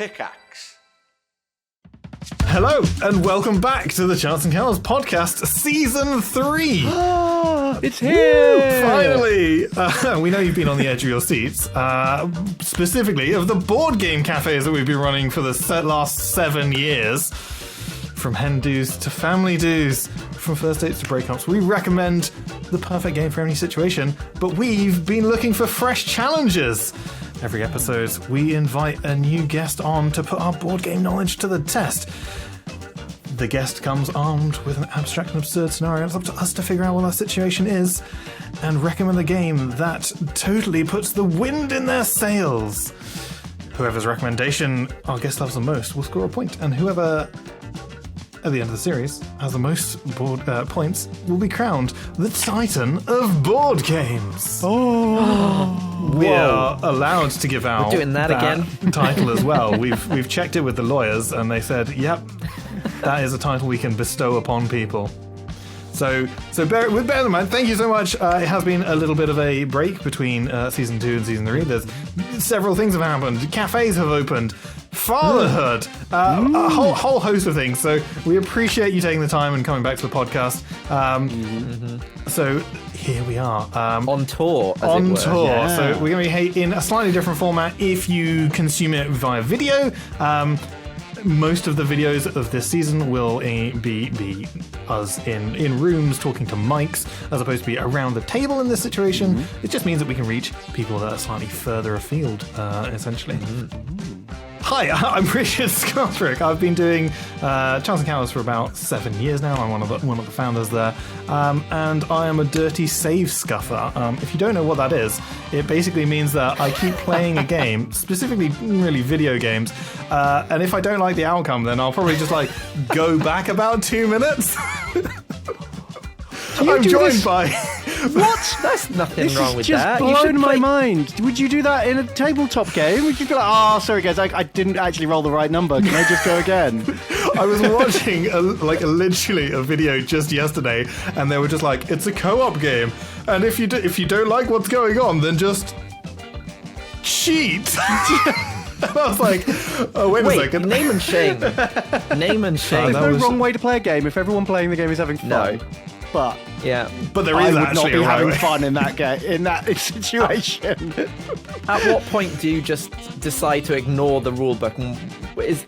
Pickaxe. Hello, and welcome back to the Chance and Cows podcast, Season 3! It's here! Finally! We know you've been on the edge of your seats, specifically of the board game cafes that we've been running for the last 7 years. From hen do's to family do's, from first dates to breakups, we recommend the perfect game for any situation, but we've been looking for fresh challenges. Every episode, we invite a new guest on to put our board game knowledge to the test. The guest comes armed with an abstract and absurd scenario. It's up to us to figure out what that situation is and recommend a game that totally puts the wind in their sails. Whoever's recommendation our guest loves the most will score a point, and whoever at the end of the series has the most board points will be crowned the Titan of Board Games. We are allowed to give out doing that again. title as well. We've checked it with the lawyers, and they said, "Yep, that is a title we can bestow upon people." So bear in mind, thank you so much. It has been a little bit of a break between Season 2 and Season 3. There's several things have happened. Cafes have opened. Fatherhood. A whole host of things. So we appreciate you taking the time and coming back to the podcast. So here we are. On tour, as on it were. tour. Yeah. So we're going to be in a slightly different format if you consume it via video. Most of the videos of this season will be us in rooms talking to mics, as opposed to be around the table in this situation. It just means that we can reach people that are slightly further afield, essentially. Hi, I'm Richard Scartrick. I've been doing Chance and Cows for about 7 years now. I'm one of the founders there, and I am a dirty save scuffer. If you don't know what that is, it basically means that I keep playing a game, specifically really video games, and if I don't like the outcome, then I'll probably just go back about 2 minutes. I'm joined by... What? There's nothing wrong with that. This has just blown my mind. Would you do that in a tabletop game? Would you be like, "Oh, sorry guys, I didn't actually roll the right number. Can I just go again?" I was watching literally a video just yesterday, and they were just like, "It's a co-op game, and if you don't like what's going on, then just cheat." And I was like, "Oh, wait a second." Name and shame. Name and shame. There's no wrong way to play a game if everyone playing the game is having fun. No. But there I is would actually not be a having right way. fun in that in that situation. At what point do you just decide to ignore the rule book?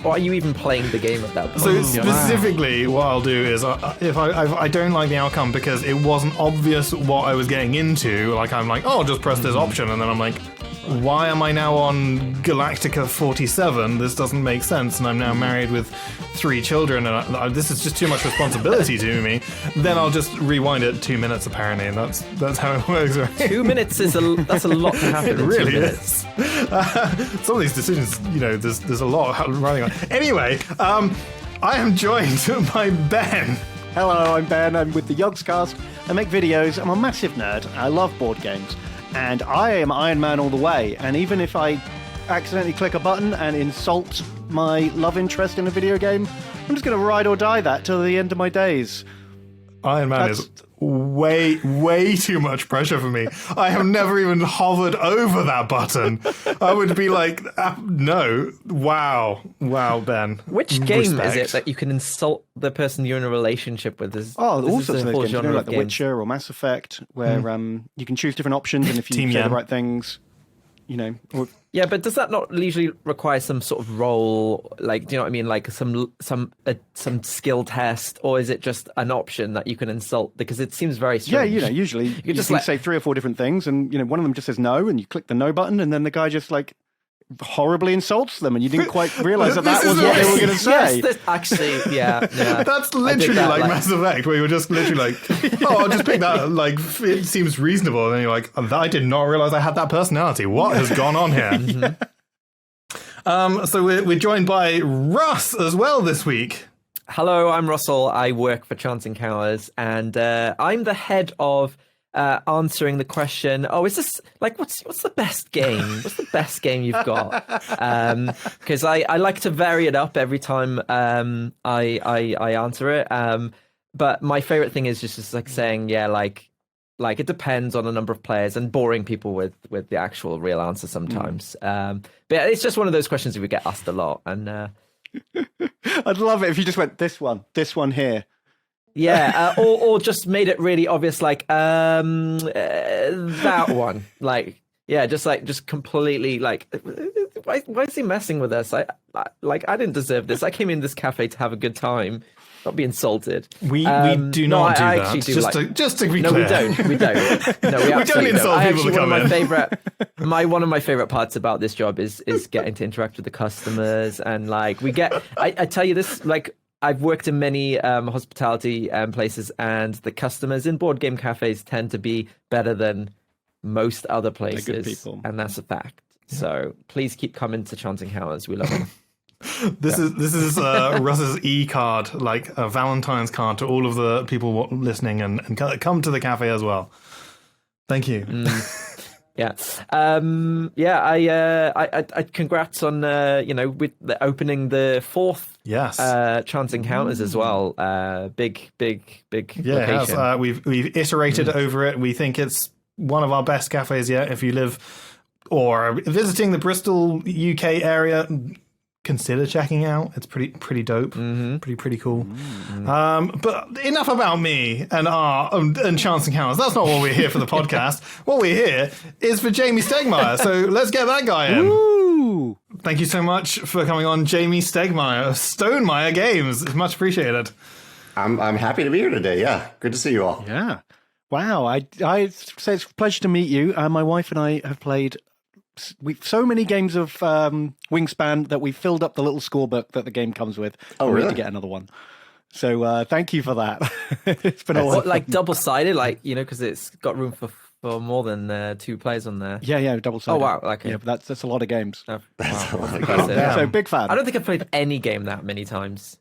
Or are you even playing the game at that point? So specifically, what I'll do is, if I don't like the outcome because it wasn't obvious what I was getting into, I'm like, "Oh, just press this option," and then I'm like, "Why am I now on Galactica 47? This doesn't make sense, and I'm now married with 3 children, and this is just too much responsibility to me." Then I'll just rewind it 2 minutes, apparently, and that's how it works. Right? 2 minutes that's a lot to happen. It in really 2 minutes. is. Some of these decisions, there's a lot running on. Anyway, I am joined by Ben. Hello, I'm Ben. I'm with the Yogscast. I make videos. I'm a massive nerd. I love board games. And I am Iron Man all the way. And even if I accidentally click a button and insult my love interest in a video game, I'm just going to ride or die that till the end of my days. Iron Man is way too much pressure for me. I have never even hovered over that button. I would be like, no. Wow, Ben. Which game is it that you can insult the person you're in a relationship with? All sorts of a those whole games, genre like of The games. Witcher or Mass Effect, where you can choose different options, and if you say the right things, Yeah, but does that not usually require some sort of role, do you know what I mean, some skill test, or is it just an option that you can insult? Because it seems very strange. Yeah, usually you just can say 3 or 4 different things, and one of them just says no, and you click the no button, and then the guy just horribly insults them, and you didn't quite realise that was what they were going to say. Yes, actually, yeah. That's literally that, Mass Effect, where you were just literally "Oh, I'll just pick that, it seems reasonable," and then you're like, "I did not realise I had that personality. What has gone on here?" So we're joined by Russ as well this week. Hello, I'm Russell. I work for Chance and Cows, and I'm the head of answering the question, is this what's the best game? What's the best game you've got? Because I like to vary it up every time I answer it. But my favorite thing is just saying, Like it depends on the number of players and boring people with the actual real answer sometimes. But it's just one of those questions that we get asked a lot. And I'd love it if you just went this one here. Yeah, or just made it really obvious, like that one, like just completely like, why is he messing with us? I didn't deserve this. I came in this cafe to have a good time, not be insulted. We do not do that. Just to be clear, we don't. No, we don't insult people to come in. One of my favorite parts about this job is getting to interact with the customers, and like we get. I tell you this, like. I've worked in many hospitality places, and the customers in board game cafes tend to be better than most other places. They're good people. And that's a fact. Yeah. So please keep coming to Chance Encounters. We love them. This is Russ's e-card, like a Valentine's card to all of the people listening, and come to the cafe as well. Thank you. Yeah. I congrats on with the opening the fourth Chance Encounters as well. Big location. We've iterated over it. We think it's one of our best cafes yet. If you live or are visiting the Bristol, UK area, consider checking out. It's pretty dope. Pretty cool. But enough about me and Chance Encounters. That's not what we're here for the podcast. What we're here is for Jamey Stegmaier. So let's get that guy in. Woo! Thank you so much for coming on, Jamey Stegmaier of Stonemaier Games. It's much appreciated. I'm happy to be here today. Yeah, good to see you all. Yeah. Wow. I say it's a pleasure to meet you. My wife and I have played so many games of Wingspan that we filled up the little scorebook that the game comes with. Oh, really? We need to get another one. So thank you for that. It's been a while. Like double-sided, because it's got room for more than 2 players on there. Yeah, double-sided. Oh, wow. Okay. Yeah, but that's a lot of games. Oh, That's a lot of impressive. games. So big fan. I don't think I've played any game that many times.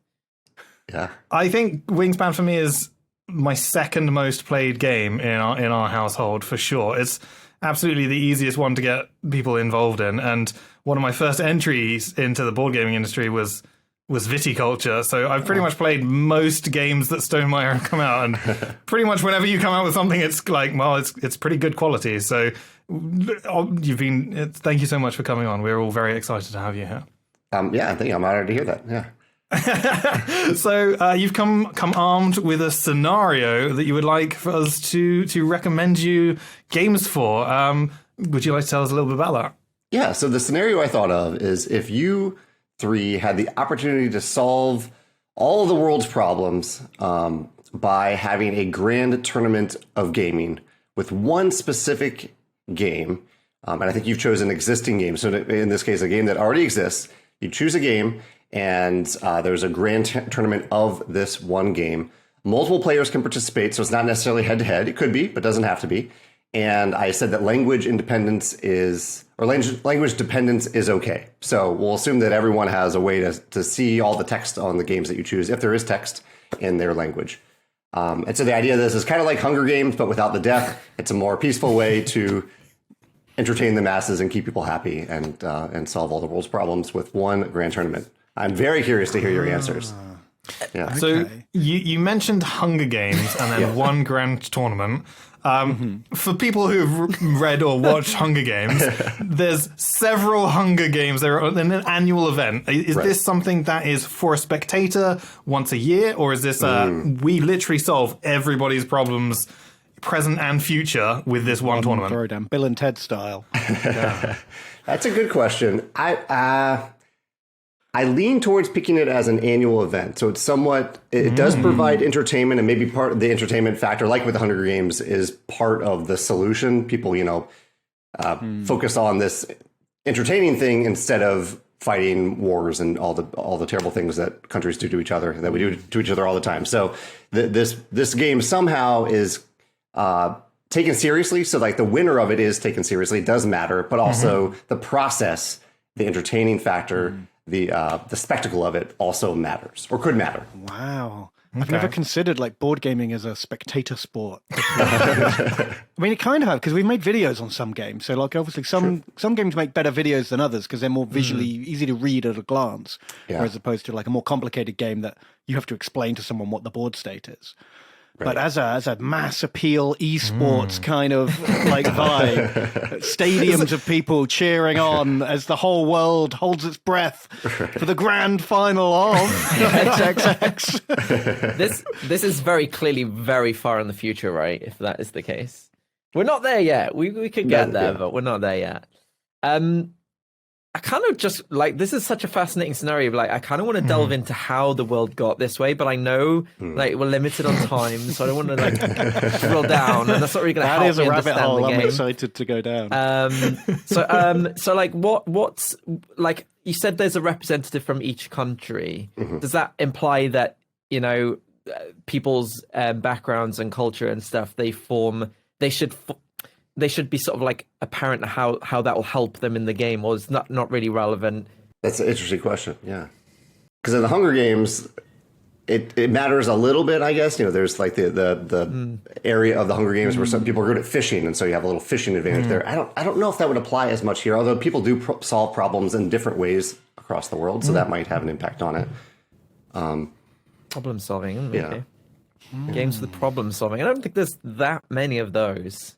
Yeah. I think Wingspan for me is my second most played game in our household for sure. It's absolutely the easiest one to get people involved in, and one of my first entries into the board gaming industry was viticulture. So I've pretty much played most games that Stonemaier have come out, and pretty much whenever you come out with something, it's like, well, it's pretty good quality. So thank you so much for coming on. We're all very excited to have you here. I think I'm honored to hear that. Yeah. So you've come armed with a scenario that you would like for us to recommend you games for. Would you like to tell us a little bit about that? Yeah, so the scenario I thought of is if you 3 had the opportunity to solve all of the world's problems by having a grand tournament of gaming with one specific game, and I think you've chosen an existing game. So in this case, a game that already exists. You choose a game, and there's a grand tournament of this one game. Multiple players can participate, so it's not necessarily head-to-head. It could be, but doesn't have to be. And I said that language dependence is okay. So we'll assume that everyone has a way to see all the text on the games that you choose, if there is text in their language. And so the idea of this is kind of like Hunger Games, but without the death. It's a more peaceful way to entertain the masses and keep people happy and solve all the world's problems with one grand tournament. I'm very curious to hear your answers. Yeah. So you mentioned Hunger Games and then one grand tournament. For people who've read or watched Hunger Games, there's several Hunger Games. They're an annual event. Is this something that is for a spectator once a year, or is this we literally solve everybody's problems, present and future, with this one tournament? Throw down Bill and Ted style. That's a good question. I lean towards picking it as an annual event. So it's it does provide entertainment, and maybe part of the entertainment factor, like with the Hunger Games, is part of the solution. People, focus on this entertaining thing instead of fighting wars and all the terrible things that countries do to each other, that we do to each other all the time. So this game somehow is taken seriously. So like the winner of it is taken seriously. It does matter, but also the process, the entertaining factor, the spectacle of it also matters, or could matter. Wow. I've never considered like board gaming as a spectator sport. I mean, it kind of have, because we've made videos on some games. So like obviously some games make better videos than others because they're more visually easy to read at a glance, as opposed to like a more complicated game that you have to explain to someone what the board state is. But as a mass appeal esports kind of like vibe, stadiums of people cheering on as the whole world holds its breath for the grand final of XXX. This is very clearly very far in the future, right? If that is the case, we're not there yet. We could get there, but we're not there yet. I kind of just like, this is such a fascinating scenario. Like, I kind of want to delve into how the world got this way, but I know like we're limited on time, so I don't want to like drill down, and that's not really going to help me understand the game. That is a rabbit hole I'm excited to go down. So like, what's like? You said there's a representative from each country. Does that imply that people's backgrounds and culture and stuff they should be sort of like apparent how that will help them in the game, or is not really relevant? That's an interesting question. Yeah, because in the Hunger Games, it matters a little bit, I guess. There's like the area of the Hunger Games where some people are good at fishing, and so you have a little fishing advantage there. I don't know if that would apply as much here, although people do solve problems in different ways across the world, so that might have an impact on it. Problem solving, okay. Games with problem solving. I don't think there's that many of those.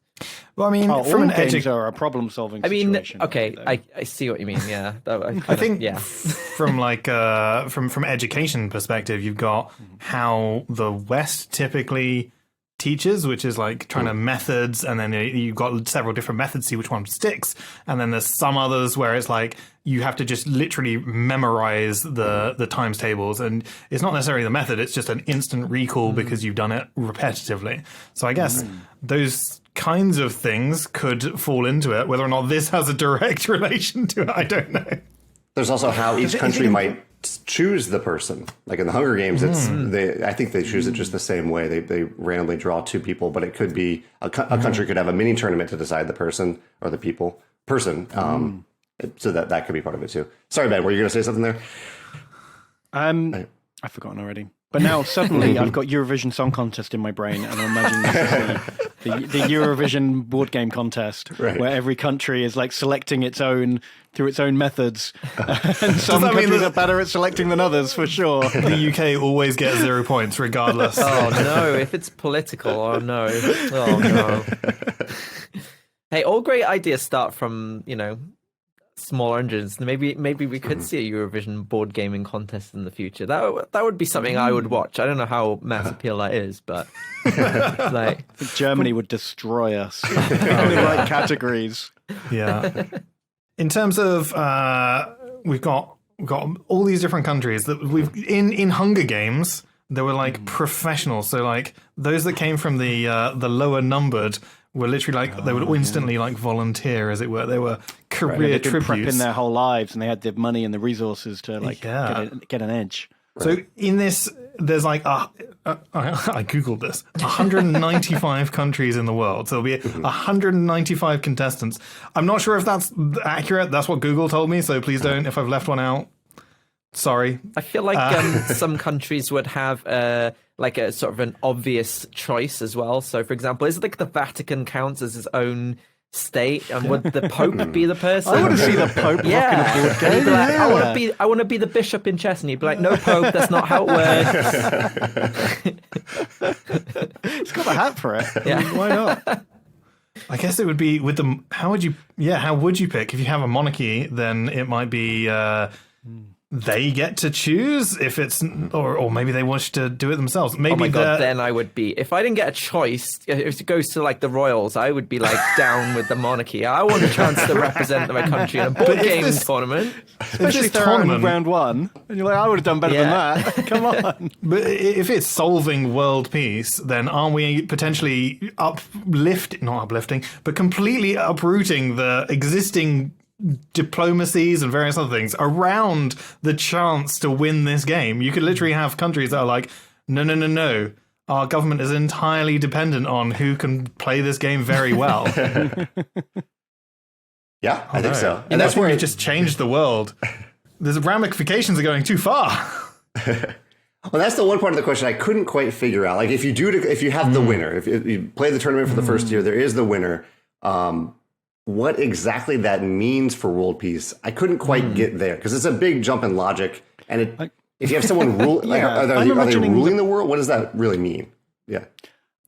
Well, I mean, from an games are a problem-solving situation. Okay, I see what you mean. Yeah, I think from like from education perspective, you've got how the West typically teaches, which is like trying to methods, and then you've got several different methods, see which one sticks, and then there's some others where it's like you have to just literally memorize the times tables, and it's not necessarily the method; it's just an instant recall because you've done it repetitively. So I guess those kinds of things could fall into it. Whether or not this has a direct relation to it, I don't know. There's also how each country might choose the person. Like in the Hunger Games, I think they choose it just the same way. They randomly draw two people, but it could be a country could have a mini tournament to decide the person or the person. So that could be part of it too. Sorry, Ben, were you going to say something there? I've forgotten already. But now suddenly I've got Eurovision Song Contest in my brain, and I'm imagining this is the Eurovision board game contest, where every country is like selecting its own through its own methods. And some countries are better at selecting than others, for sure. The UK always gets 0 points, regardless. Oh no, if it's political, oh no. Hey, all great ideas start from, small engines. Maybe we could see a Eurovision board gaming contest in the future. That would be something I would watch. I don't know how mass appeal that is, but like Germany would destroy us in the right categories. Yeah. In terms of we've got all these different countries that we've in Hunger Games. There were like professionals, so like those that came from the lower numbered were literally like they would instantly like volunteer, as it were. They were career tributes, prepping their whole lives, and they had the money and the resources to like get an edge. So in this, there's like I googled this 195 countries in the world. So there'll be 195 contestants. I'm not sure if that's accurate. That's what Google told me. So please don't, if I've left one out. Sorry. I feel like some countries would have like a sort of an obvious choice as well. So, for example, is it like the Vatican counts as its own state, and would the Pope be the person? I want to see the Pope rocking a board game. He'd be like, I want to be the bishop in chess, and he'd be like, no Pope, that's not how it works. It's got a hat for it. Yeah. I mean, why not? I guess it would be with the how would you pick? If you have a monarchy, then it might be they get to choose if it's, or maybe they wish to do it themselves. Maybe oh my god, then I would be, if I didn't get a choice, if it goes to like the royals, I would be like down with the monarchy. I want a chance to represent my country in a board game tournament. Especially if they're out in round one, and you're like, I would have done better than that. Come on. But if it's solving world peace, then aren't we potentially not uplifting, but completely uprooting the existing diplomacies and various other things around the chance to win this game? You could literally have countries that are like, no, our government is entirely dependent on who can play this game very well. Yeah, I think so. And that's where you just changed the world. The ramifications are going too far. Well, that's the one part of the question I couldn't quite figure out. Like, if you have the winner, if you play the tournament for the first year, there is the winner. What exactly that means for world peace, I couldn't quite get there, because it's a big jump in logic. And if you have someone rule, are they ruling the world? What does that really mean? Yeah.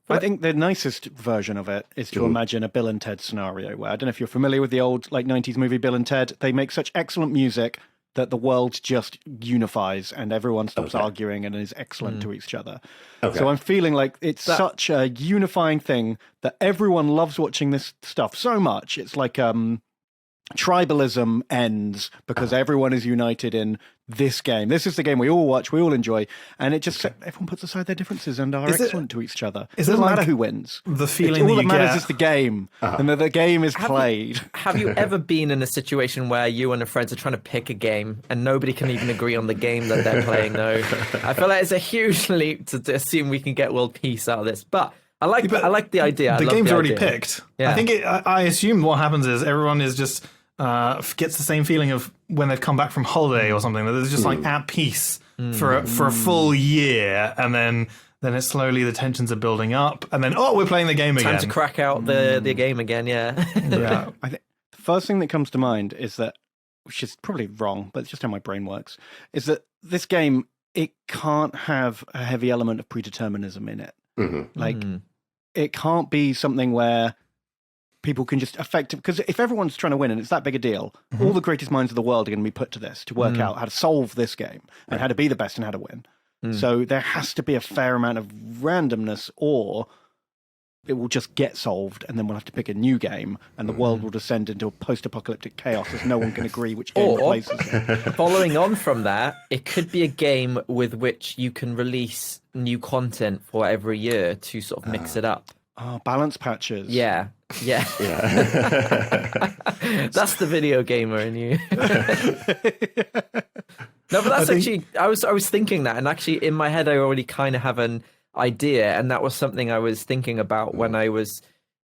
I think the nicest version of it is to imagine a Bill and Ted scenario where, I don't know if you're familiar with the old 90s movie Bill and Ted. They make such excellent music that the world just unifies and everyone stops arguing and is excellent to each other. So I'm feeling like it's such a unifying thing that everyone loves watching this stuff so much. It's like tribalism ends because everyone is united in this game. This is the game we all watch, we all enjoy, and it just everyone puts aside their differences and are excellent to each other. It doesn't matter who wins. The feeling all that that matters get... is the game, and that the game is played. Have you ever been in a situation where you and a friend are trying to pick a game and nobody can even agree on the game that they're playing? Though I feel like it's a huge leap to assume we can get world peace out of this, but I like the idea. The game's already picked. Yeah. I think I assume what happens is everyone is just gets the same feeling of when they've come back from holiday or something, that they're just like at peace for a full year, and then it's slowly the tensions are building up, and then we're playing the game again. Time to crack out the game again. Yeah. I think the first thing that comes to mind is that, which is probably wrong, but it's just how my brain works, is that this game, it can't have a heavy element of predeterminism in it. It can't be something where people can just affect it, because if everyone's trying to win and it's that big a deal, all the greatest minds of the world are going to be put to this to work out how to solve this game and how to be the best and how to win. So there has to be a fair amount of randomness, or it will just get solved and then we'll have to pick a new game and the world will descend into a post-apocalyptic chaos as no one can agree which game replaces it. Following on from that, it could be a game with which you can release new content for every year to sort of mix it up. Oh, balance patches. Yeah. That's the video gamer in you. No, but that's I was thinking that, and actually in my head I already kind of have an idea, and that was something I was thinking about when I was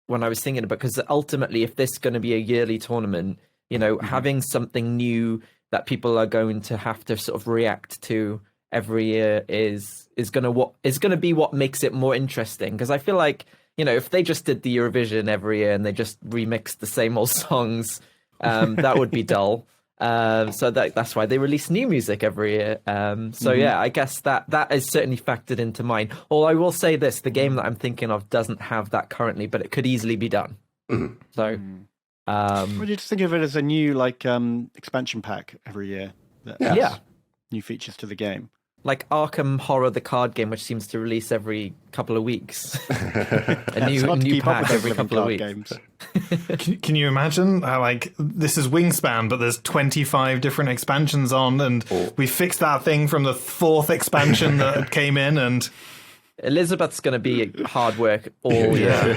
thinking about, because ultimately, if this is going to be a yearly tournament, having something new that people are going to have to sort of react to every year is going to be what makes it more interesting, because I feel like, if they just did the Eurovision every year and they just remixed the same old songs, that would be dull. So that's why they release new music every year. Yeah, I guess that is certainly factored into mine. Although I will say this, the game that I'm thinking of doesn't have that currently, but it could easily be done. So, would you just think of it as a new expansion pack every year? New features to the game. Like Arkham Horror, the card game, which seems to release every couple of weeks. A new pack every couple of weeks. Games. Can you imagine how, this is Wingspan, but there's 25 different expansions on, and we fixed that thing from the 4th expansion that came in, and... Elizabeth's going to be hard work all year.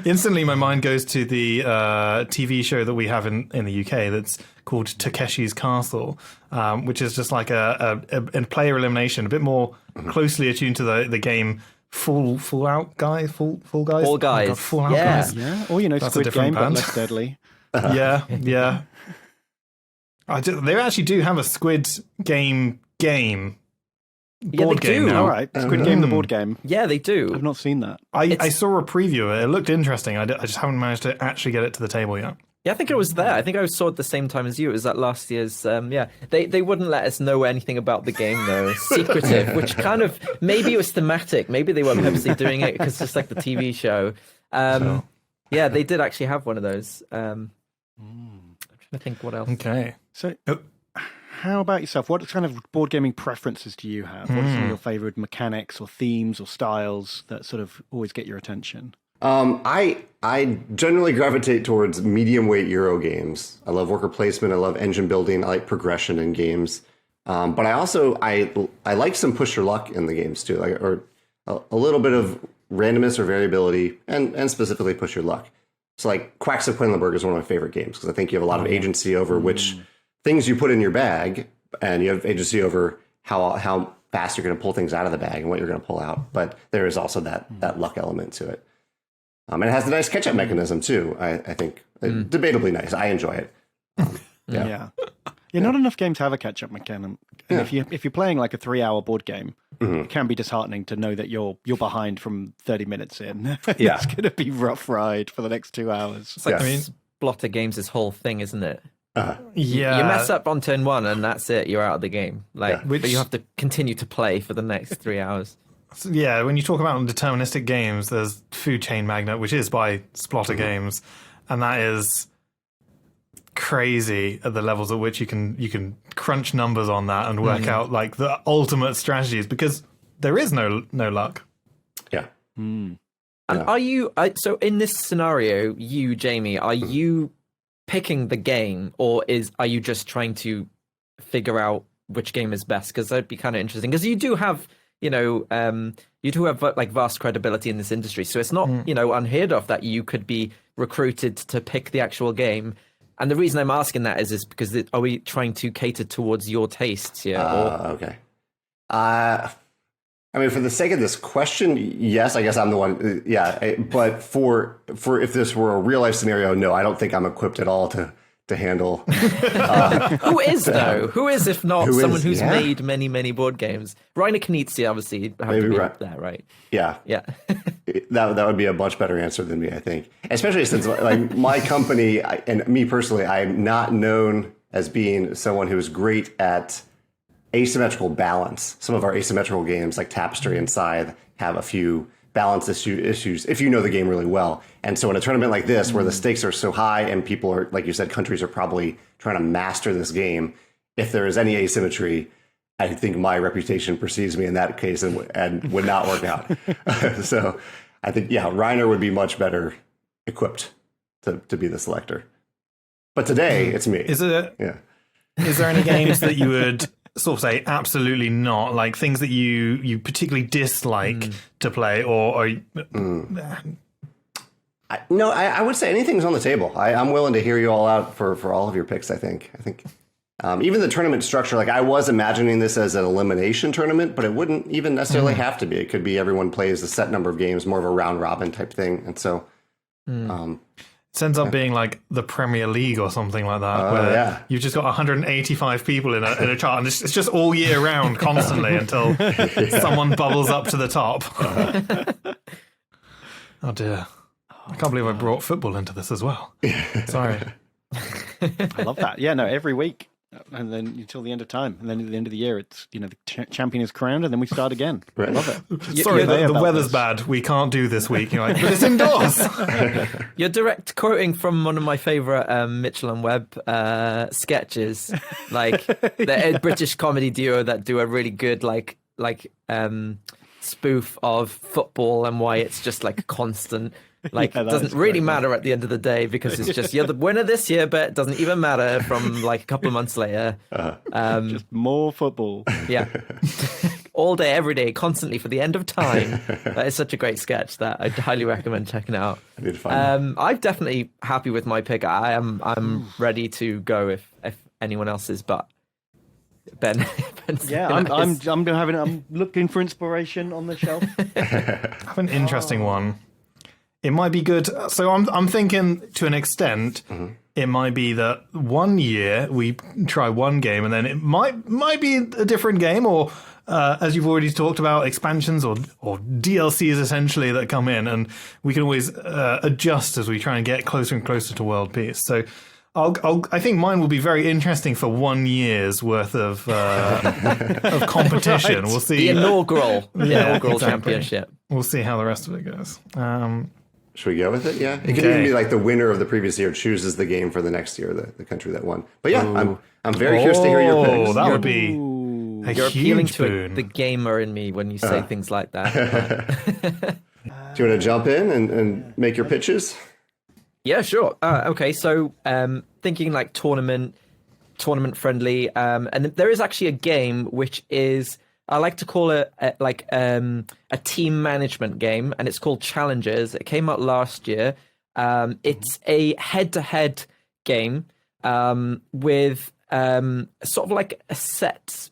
Instantly, my mind goes to the TV show that we have in the UK that's called Takeshi's Castle, which is just like a player elimination, a bit more closely attuned to the game. Fall Guys. Fall Guys. Oh God, Fallout Guys. Yeah, or that's Squid Game, but less deadly. Yeah. They actually do have a Squid Game. Board game now. All right, Squid Game, the board game. Yeah, they do. I've not seen that. I saw a preview of it. It looked interesting. I just haven't managed to actually get it to the table yet. Yeah, I think it was there. I think I saw it at the same time as you. It was at last year's. They wouldn't let us know anything about the game though. Secretive, which kind of, maybe it was thematic. Maybe they weren't purposely doing it because it's like the TV show. Yeah, they did actually have one of those. I'm trying to think what else. Okay. So, how about yourself? What kind of board gaming preferences do you have? What are some of your favorite mechanics or themes or styles that sort of always get your attention? I generally gravitate towards medium weight Euro games. I love worker placement. I love engine building. I like progression in games. But I also I like some push your luck in the games too, or a little bit of randomness or variability, and specifically push your luck. So like Quacks of Quedlinburg is one of my favorite games because I think you have a lot of agency over which things you put in your bag, and you have agency over how fast you're going to pull things out of the bag and what you're going to pull out. But there is also that luck element to it. And it has a nice catch-up mechanism, too, I think. Debatably nice. I enjoy it. Yeah, not enough games have a catch-up mechanism. And if you're playing like a 3-hour board game, it can be disheartening to know that you're behind from 30 minutes in. It's going to be rough ride for the next 2 hours. It's like Splotter Games' whole thing, isn't it? Yeah. You mess up on turn 1 and that's it. You're out of the game. Like, but you have to continue to play for the next 3 hours. Yeah, when you talk about deterministic games, there's Food Chain Magnate, which is by Splotter Games, and that is crazy at the levels at which you can crunch numbers on that and work out like the ultimate strategies, because there is no luck. Yeah. And are you so in this scenario, you, Jamie, are you picking the game, or are you just trying to figure out which game is best? Because that'd be kind of interesting, because you do have like vast credibility in this industry, so it's not unheard of that you could be recruited to pick the actual game. And the reason I'm asking that is because are we trying to cater towards your tastes here? Okay. I mean, for the sake of this question, yes, I guess I'm the one. Yeah, but for if this were a real life scenario, no, I don't think I'm equipped at all to handle. Who is though? Who is if not someone who's yeah. made many board games? Rainer Knizia, obviously, have to be up there, right? Yeah, Yeah. that would be a much better answer than me, I think. Especially since like my company and me personally, I'm not known as being someone who is great at asymmetrical balance. Some of our asymmetrical games like Tapestry and Scythe have a few balance issues if you know the game really well. And so in a tournament like this, where the stakes are so high and people are, like you said, countries are probably trying to master this game, if there is any asymmetry, I think my reputation precedes me in that case and would not work out. So I think, yeah, Rainer would be much better equipped to be the selector. But today, it's me. Is there any games that you would sort of say absolutely not, like things that you particularly dislike to play, or No, I would say anything's on the table. I'm willing to hear you all out for all of your picks. I think even the tournament structure, like I was imagining this as an elimination tournament, but it wouldn't even necessarily have to be. It could be everyone plays a set number of games, more of a round robin type thing. And so it ends up being like the Premier League or something like that, where you've just got 185 people in a chart, and it's just all year round, constantly until someone bubbles up to the top. Oh dear. I can't believe I brought football into this as well. Sorry. I love that. Yeah, no, every week. And then until the end of time. And then at the end of the year, it's, the champion is crowned, and then we start again. Right. I love it. Sorry, the weather's bad. We can't do this week. You're like, but it's indoors. You're direct quoting from one of my favourite Mitchell and Webb sketches, like the British comedy duo that do a really good spoof of football and why it's just like constant. Like, it doesn't really matter at the end of the day, because it's just, you're the winner this year, but it doesn't even matter from like a couple of months later. Just more football. Yeah. All day, every day, constantly for the end of time. That is such a great sketch that I'd highly recommend checking out. I need to find I'm definitely happy with my pick. I'm ready to go if anyone else is, but Ben. Yeah, I'm looking for inspiration on the shelf. I have an interesting one. It might be good. So I'm thinking, to an extent, it might be that one year we try one game, and then it might be a different game, or as you've already talked about, expansions or DLCs essentially that come in, and we can always adjust as we try and get closer and closer to world peace. So I think mine will be very interesting for 1 year's worth of competition. Right. We'll see. The inaugural championship. We'll see how the rest of it goes. Should we go with it? Yeah. It could even be like the winner of the previous year chooses the game for the next year, the country that won. But yeah, I'm very curious to hear your picks. That would be You're appealing to the gamer in me when you say things like that. Do you want to jump in and make your pitches? Yeah, sure. Okay, so thinking like tournament friendly, and there is actually a game which is, I like to call it a team management game, and it's called Challengers. It came out last year. It's a head-to-head game with sort of like a set.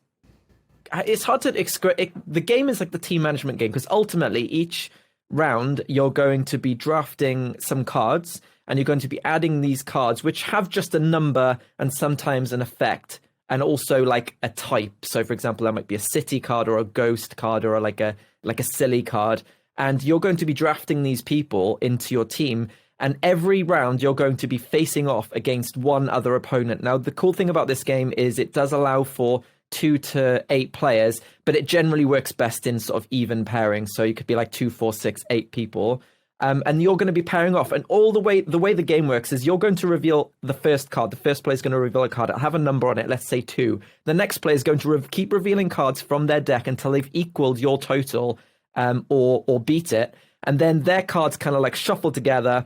It's hard to describe. The game is like the team management game, because ultimately each round you're going to be drafting some cards, and you're going to be adding these cards, which have just a number and sometimes an effect, and also like a type. So, for example, that might be a city card or a ghost card or like a silly card. And you're going to be drafting these people into your team. And every round, you're going to be facing off against one other opponent. Now, the cool thing about this game is it does allow for 2 to 8 players, but it generally works best in sort of even pairing. So you could be like 2, 4, 6, 8 people. And you're going to be pairing off. And the way the game works is you're going to reveal the first card. The first player is going to reveal a card. It'll have a number on it, let's say 2. The next player is going to keep revealing cards from their deck until they've equaled your total or beat it. And then their cards kind of like shuffle together.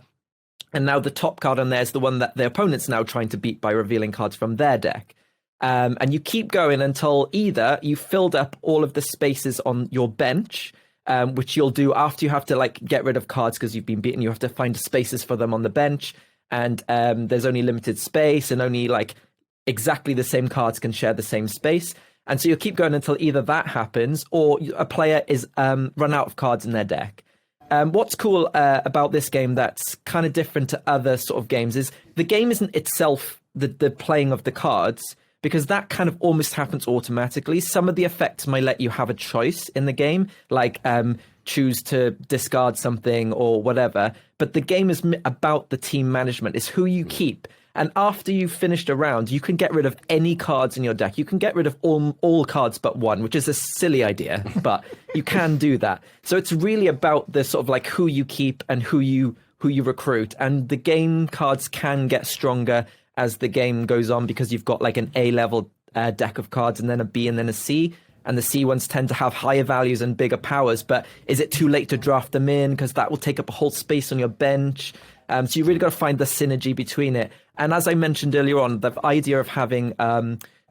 And now the top card on there is the one that the opponent's now trying to beat by revealing cards from their deck. And you keep going until either you filled up all of the spaces on your bench, which you'll do after you have to like get rid of cards because you've been beaten. You have to find spaces for them on the bench, and there's only limited space, and only like exactly the same cards can share the same space. And so you'll keep going until either that happens or a player is run out of cards in their deck. What's cool about this game that's kind of different to other sort of games is the game isn't itself the playing of the cards, because that kind of almost happens automatically. Some of the effects might let you have a choice in the game, like choose to discard something or whatever. But the game is about the team management. It's who you keep. And after you've finished a round, you can get rid of any cards in your deck. You can get rid of all cards but one, which is a silly idea, but you can do that. So it's really about the sort of like who you keep and who you recruit. And the game cards can get stronger as the game goes on, because you've got like an A level deck of cards and then a B and then a C. And the C ones tend to have higher values and bigger powers. But is it too late to draft them in? Because that will take up a whole space on your bench. So you really got to find the synergy between it. And as I mentioned earlier on, the idea of having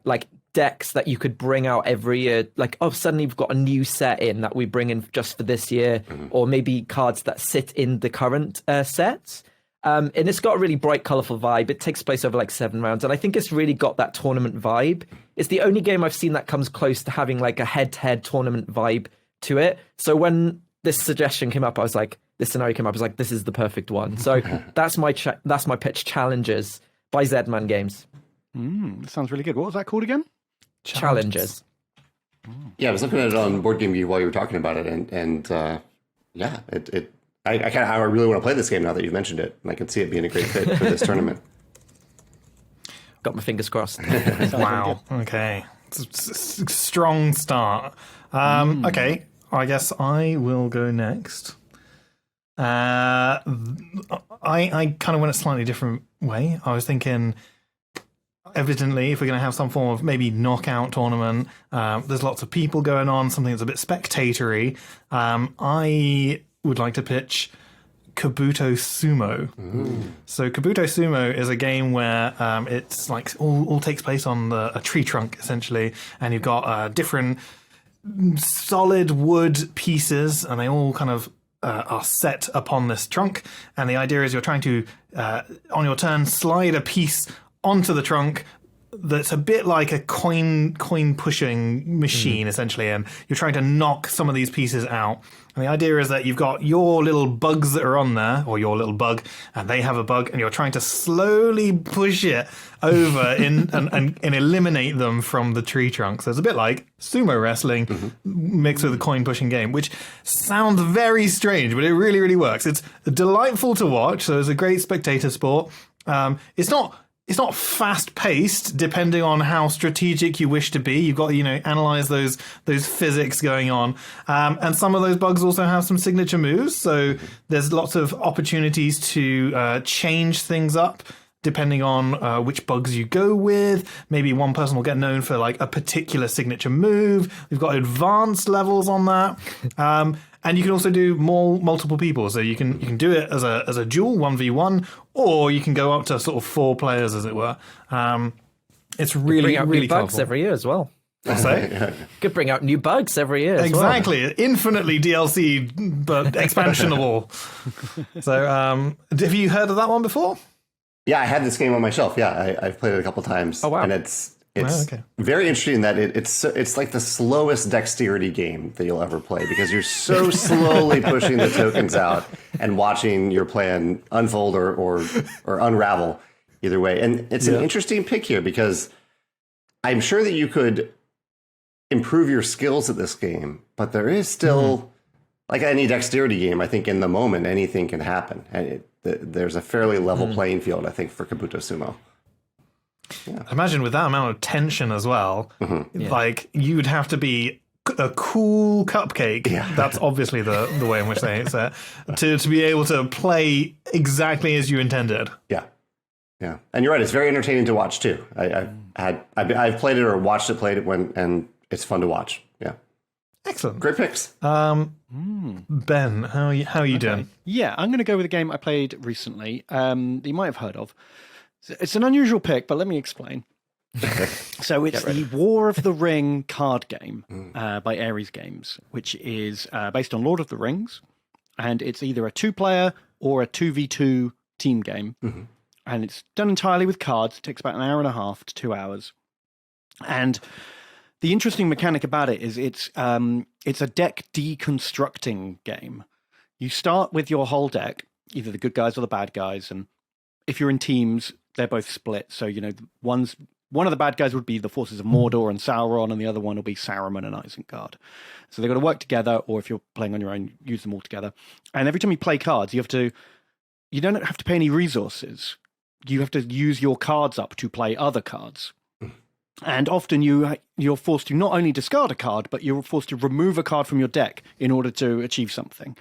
like decks that you could bring out every year, like, oh, suddenly we've got a new set in that we bring in just for this year, or maybe cards that sit in the current sets. And it's got a really bright, colourful vibe. It takes place over like 7 rounds. And I think it's really got that tournament vibe. It's the only game I've seen that comes close to having like a head-to-head tournament vibe to it. So when this suggestion came up, I was like, this scenario came up, I was like, this is the perfect one. So that's my pitch, Challenges by Z-Man Games. That sounds really good. What was that called again? Challenges. Yeah, I was looking at it on Board Game View while you were talking about it, and yeah, I really want to play this game now that you've mentioned it, and I can see it being a great fit for this tournament. Got my fingers crossed. Wow. Okay. Strong start. Okay. I guess I will go next. I kind of went a slightly different way. I was thinking, evidently, if we're going to have some form of maybe knockout tournament, there's lots of people going on, something that's a bit spectatory. I would like to pitch Kabuto Sumo. So Kabuto Sumo is a game where it's like all takes place on a tree trunk, essentially, and you've got different solid wood pieces, and they all kind of are set upon this trunk. And the idea is you're trying to, on your turn, slide a piece onto the trunk that's a bit like a coin pushing machine, essentially, and you're trying to knock some of these pieces out. And the idea is that you've got your little bugs that are on there, or your little bug, and they have a bug, and you're trying to slowly push it over and eliminate them from the tree trunk. So it's a bit like sumo wrestling mixed with a coin pushing game, which sounds very strange, but it really, really works. It's delightful to watch, so it's a great spectator sport. It's not fast-paced, depending on how strategic you wish to be. You've got to, analyze those physics going on. And some of those bugs also have some signature moves, so there's lots of opportunities to change things up, depending on which bugs you go with. Maybe one person will get known for like a particular signature move. We've got advanced levels on that. And you can also do multiple people. So you can do it as a duel, 1v1, or you can go up to sort of 4 players, as it were. It's really, bring out really new bugs colorful. Every year as well. So, Could bring out new bugs every year as well. exactly. Infinitely DLC, but expansionable. So have you heard of that one before? Yeah, I had this game on my shelf. Yeah, I've played it a couple times. Oh, wow. And it's okay. very interesting that it's like the slowest dexterity game that you'll ever play, because you're so slowly pushing the tokens out and watching your plan unfold or unravel either way. And it's an interesting pick here, because I'm sure that you could improve your skills at this game, but there is still like any dexterity game, I think in the moment anything can happen. And there's a fairly level playing field, I think, for Kabuto Sumo. Yeah. Imagine with that amount of tension as well, like you'd have to be a cool cupcake. Yeah. That's obviously the way in which they say it, to be able to play exactly as you intended. Yeah. Yeah. And you're right. It's very entertaining to watch too. I've played it or watched it, and it's fun to watch. Yeah. Excellent. Great picks. Ben, how are you doing? Yeah, I'm going to go with a game I played recently that you might have heard of. It's an unusual pick, but let me explain. So it's the War of the Ring card game by Ares Games, which is based on Lord of the Rings, and it's either a 2-player or a 2v2 team game, and it's done entirely with cards. It takes about an hour and a half to 2 hours, and the interesting mechanic about it is it's a deck deconstructing game. You start with your whole deck, either the good guys or the bad guys, and if you're in teams, they're both split. So, one of the bad guys would be the forces of Mordor and Sauron, and the other one will be Saruman and Isengard. So they've got to work together, or if you're playing on your own, use them all together. And every time you play cards, you don't have to pay any resources. You have to use your cards up to play other cards. And often you're forced to not only discard a card, but you're forced to remove a card from your deck in order to achieve something.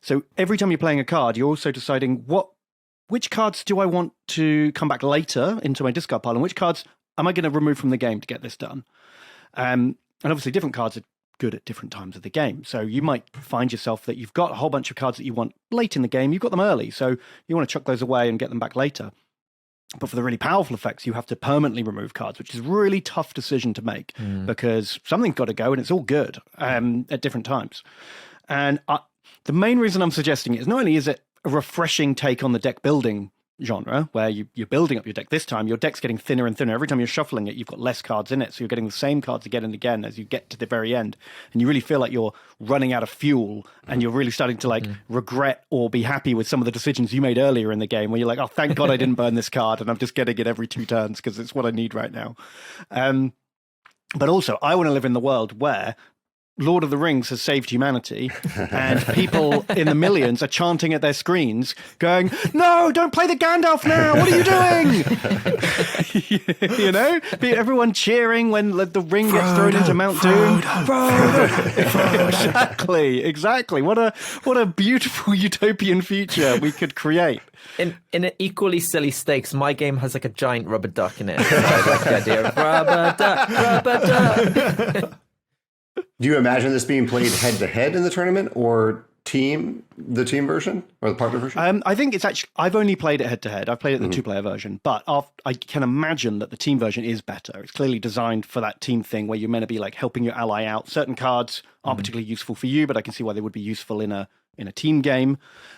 So every time you're playing a card, you're also deciding which cards do I want to come back later into my discard pile, and which cards am I going to remove from the game to get this done? And obviously different cards are good at different times of the game. So you might find yourself that you've got a whole bunch of cards that you want late in the game. You've got them early, so you want to chuck those away and get them back later. But for the really powerful effects, you have to permanently remove cards, which is a really tough decision to make because something's got to go and it's all good at different times. And the main reason I'm suggesting it is not only is it a refreshing take on the deck building genre, where you're building up your deck. This time, your deck's getting thinner and thinner. Every time you're shuffling it, you've got less cards in it, so you're getting the same cards again and again as you get to the very end. And you really feel like you're running out of fuel, and you're really starting to regret or be happy with some of the decisions you made earlier in the game, where you're like, oh, thank God I didn't burn this card, and I'm just getting it every 2 turns because it's what I need right now. But also, I want to live in the world where Lord of the Rings has saved humanity, and people in the millions are chanting at their screens, going, "No, don't play the Gandalf now! What are you doing?" Everyone cheering when the ring gets thrown into Mount Doom. Exactly. What a beautiful utopian future we could create. In an equally silly stakes, my game has like a giant rubber duck in it. So I like the idea of rubber duck. Do you imagine this being played head-to-head in the tournament, or the team version, or the partner version? I think it's actually, I've only played it head-to-head. I've played it in the 2-player version, but I can imagine that the team version is better. It's clearly designed for that team thing where you're meant to be like helping your ally out. Certain cards aren't particularly useful for you, but I can see why they would be useful in a team game.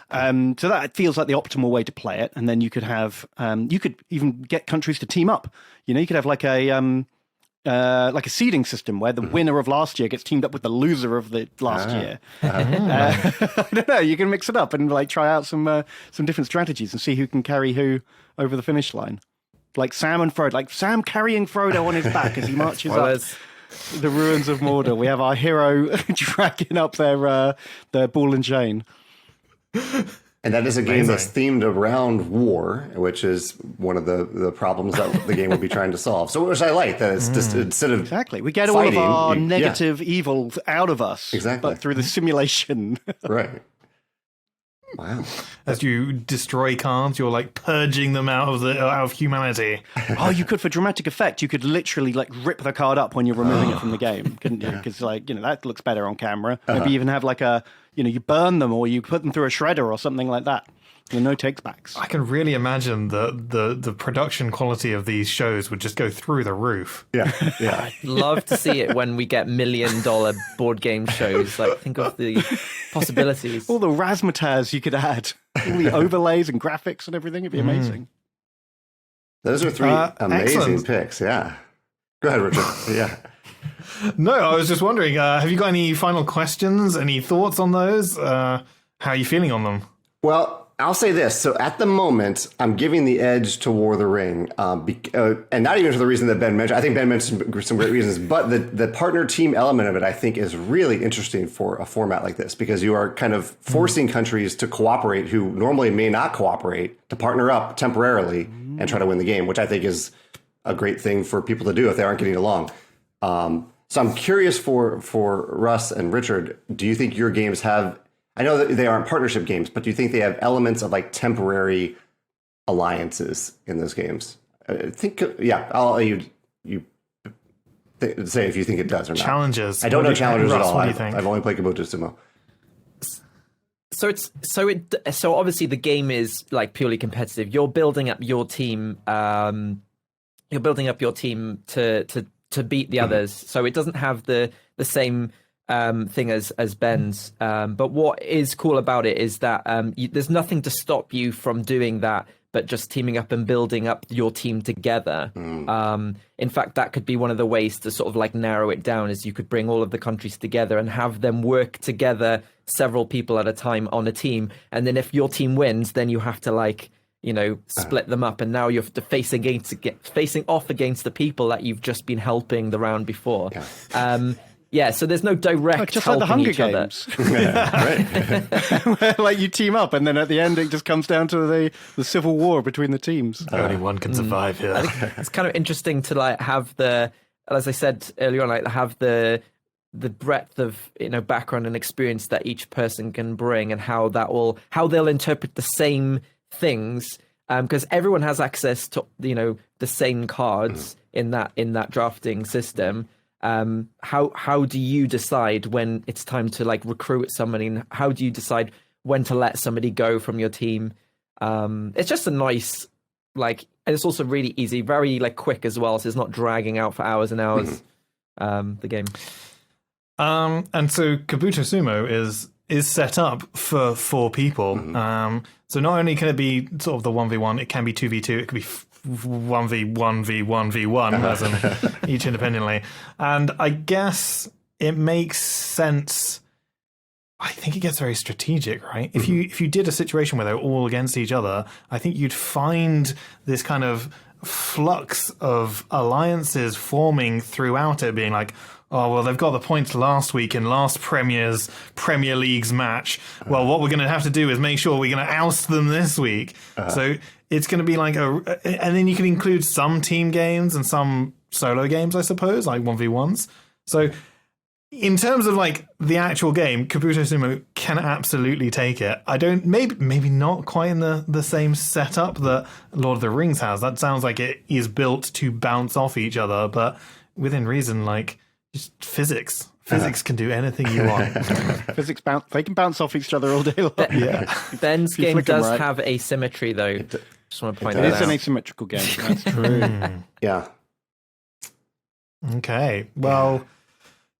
So that feels like the optimal way to play it. And then you could have, you could even get countries to team up. You could have like a seeding system where the winner of last year gets teamed up with the loser of the last year. I don't know. You can mix it up and try out some different strategies and see who can carry who over the finish line. Like Sam and Frodo, like Sam carrying Frodo on his back as he marches up the ruins of Mordor. We have our hero dragging up their ball and chain. And that is a game that's themed around war, which is one of the problems that the game will be trying to solve. So, which I like, that it's just instead of we get fighting, all of our negative evil out of us, but through the simulation. Right. Wow. As you destroy cards, you're purging them out of humanity. Oh, you could, for dramatic effect, you could literally rip the card up when you're removing it from the game, couldn't you? Because that looks better on camera. Maybe even have you burn them or you put them through a shredder or something like that. No takes backs. I can really imagine the production quality of these shows would just go through the roof. Yeah. I'd love to see it when we get $1 million board game shows. Think of the possibilities. All the razzmatazz you could add, all the overlays and graphics and everything. It'd be amazing. Those are 3 amazing excellent picks. Yeah. Go ahead, Richard. Yeah. No, I was just wondering, have you got any final questions? Any thoughts on those? How are you feeling on them? Well, I'll say this. So at the moment, I'm giving the edge to War of the Ring, and not even for the reason that Ben mentioned. I think Ben mentioned some great reasons, but the partner team element of it, I think, is really interesting for a format like this, because you are kind of forcing countries to cooperate who normally may not cooperate, to partner up temporarily and try to win the game, which I think is a great thing for people to do if they aren't getting along. So I'm curious for Russ and Richard, do you think your games have, I know that they aren't partnership games, but do you think they have elements of like temporary alliances in those games? I'll let you say if you think it does or not. Challenges. I don't know challenges at all. What do you think? I've only played Kabuto Sumo. So obviously the game is like purely competitive. You're building up your team. You're building up your team to beat the others. So it doesn't have the same thing as Ben's. But what is cool about it is that there's nothing to stop you from doing that, but just teaming up and building up your team together. In fact, that could be one of the ways to sort of like narrow it down, is you could bring all of the countries together and have them work together, several people at a time on a team. And then if your team wins, then you have to like, split them up. And now you have to facing off against the people that you've just been helping the round before. So there's no direct just helping like the Hunger each other. Games. Where like you team up, and then at the end it just comes down to the civil war between the teams. Only one can survive here. I think it's kind of interesting to like have as I said earlier on, like have the breadth of background and experience that each person can bring, and how they'll interpret the same things, because everyone has access to the same cards in that drafting system. How do you decide when it's time to like recruit somebody, and how do you decide when to let somebody go from your team? It's just a nice and it's also really easy, very like quick as well, so it's not dragging out for hours and hours. The game. And so Kabuto Sumo is set up for 4 people. So not only can it be sort of the 1v1, it can be 2v2, it could be 1v1v1v1 as in each independently. And I guess it makes sense. I think it gets very strategic, right? If you did a situation where they're all against each other, I think you'd find this kind of flux of alliances forming throughout it, being like, oh, well, they've got the points last week in last Premier League's match. Well, what we're going to have to do is make sure we're going to oust them this week. So it's going to be like and then you can include some team games and some solo games, I suppose, like 1v1s. So in terms of like the actual game, Kabuto Sumo can absolutely take it. I don't, maybe not quite in the same setup that Lord of the Rings has. That sounds like it is built to bounce off each other, but within reason, like just physics. Physics can do anything you want. Physics they can bounce off each other all day long. Ben's game does have asymmetry, though. Just want to point that out. It is an asymmetrical game. That's true. Yeah. Okay. Well,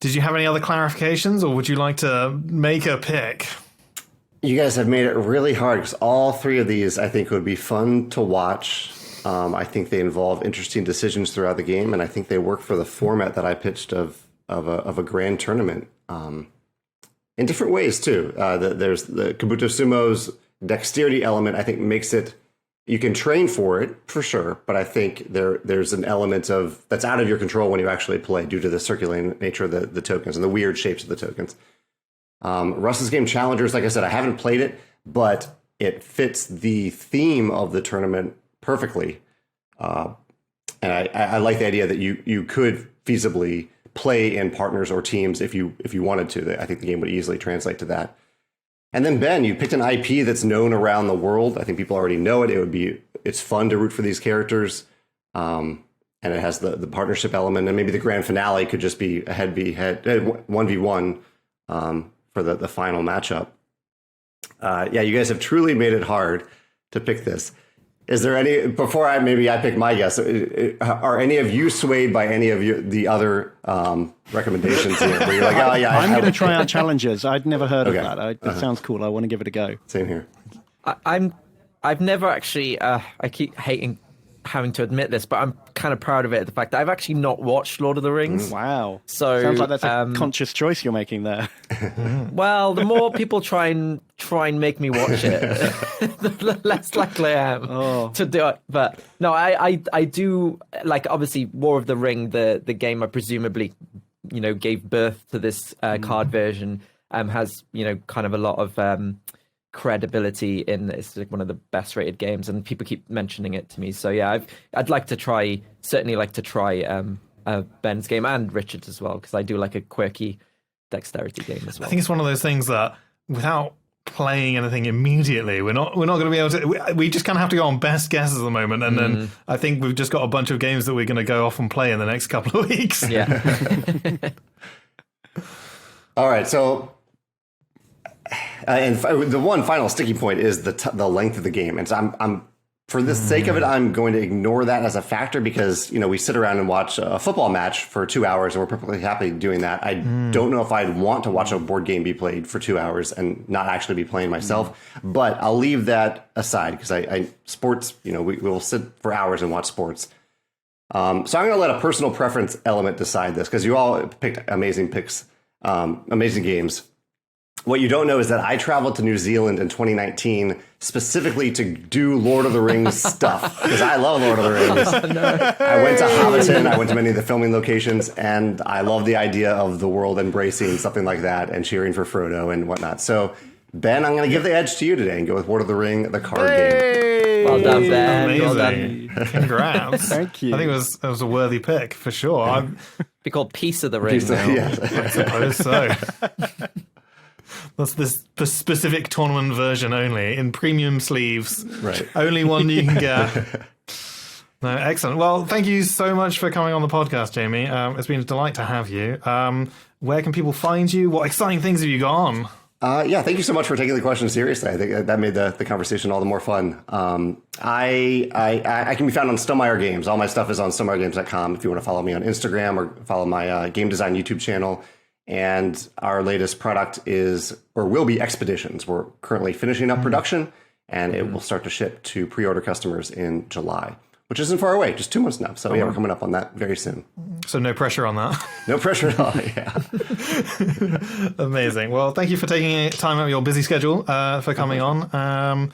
did you have any other clarifications, or would you like to make a pick? You guys have made it really hard, because all 3 of these I think would be fun to watch. I think they involve interesting decisions throughout the game, and I think they work for the format that I pitched of a grand tournament in different ways too. There's the Kabuto Sumo's dexterity element. I think makes it, you can train for it for sure, but I think there's an element of that's out of your control when you actually play due to the circulating nature of the tokens and the weird shapes of the tokens. Russ's game Challengers, like I said, I haven't played it, but it fits the theme of the tournament perfectly. And I like the idea that you could feasibly play in partners or teams if you wanted to. I think the game would easily translate to that. And then Ben, you picked an IP that's known around the world. I think people already know it. It's fun to root for these characters. And it has the partnership element, and maybe the grand finale could just be a head-to-head 1v1 for the final matchup. You guys have truly made it hard to pick this. Is there any, before I pick my guess, are any of you swayed by any of the other recommendations here? Where you're like, oh yeah, I'm going to try out Challengers. I'd never heard of that. It sounds cool. I want to give it a go. Same here. I've never actually. I keep having to admit this, but I'm kind of proud of it, the fact that I've actually not watched Lord of the Rings. Wow. So sounds like that's a conscious choice you're making there. Well, the more people try and make me watch it, the less likely I am to do it. But no, I do like, obviously, War of the Ring, the game I presumably, gave birth to this card version, has, kind of a lot of credibility in it's like one of the best rated games, and people keep mentioning it to me. So yeah, I'd like to try Ben's game and Richard's as well, because I do like a quirky dexterity game as well. I think it's one of those things that without playing anything immediately, we're not going to be able to. We just kind of have to go on best guesses at the moment, and then I think we've just got a bunch of games that we're going to go off and play in the next couple of weeks. Yeah. All right, so. And the one final sticky point is the length of the game, and so I'm for the sake of it, I'm going to ignore that as a factor, because we sit around and watch a football match for 2 hours, and we're perfectly happy doing that. I don't know if I'd want to watch a board game be played for 2 hours and not actually be playing myself, but I'll leave that aside, because I sports, we will sit for hours and watch sports. So I'm going to let a personal preference element decide this, because you all picked amazing picks, amazing games. What you don't know is that I traveled to New Zealand in 2019 specifically to do Lord of the Rings stuff, because I love Lord of the Rings. Oh, no. I went to Hobbiton, I went to many of the filming locations, and I love the idea of the world embracing something like that and cheering for Frodo and whatnot. So, Ben, I'm going to give the edge to you today and go with Lord of the Ring, the card game. Well done, Ben. Amazing. Well done. Congrats. Thank you. I think it was a worthy pick for sure. Be called Piece of the Ring now. Yeah. I suppose so. That's this specific tournament version only, in premium sleeves. Right. Only one you can get. No, excellent. Well, thank you so much for coming on the podcast, Jamey. It's been a delight to have you. Where can people find you? What exciting things have you got on? Yeah, thank you so much for taking the question seriously. I think that made the conversation all the more fun. I can be found on Stonemaier Games. All my stuff is on StoneMaierGames.com if you want to follow me on Instagram or follow my game design YouTube channel. And our latest product is, or will be, Expeditions. We're currently finishing up production, and it will start to ship to pre-order customers in July, which isn't far away, just 2 months now. So yeah, we're coming up on that very soon. So no pressure on that. No pressure at all, yeah. Amazing. Well, thank you for taking time out of your busy schedule for coming on.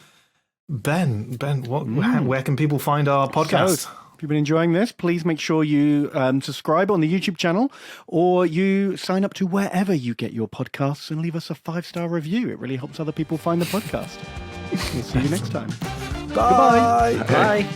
Ben, where can people find our podcast? So, if you've been enjoying this, please make sure you subscribe on the YouTube channel, or you sign up to wherever you get your podcasts and leave us a 5-star review. It really helps other people find the podcast. We'll see you next time. Bye. Goodbye. Bye.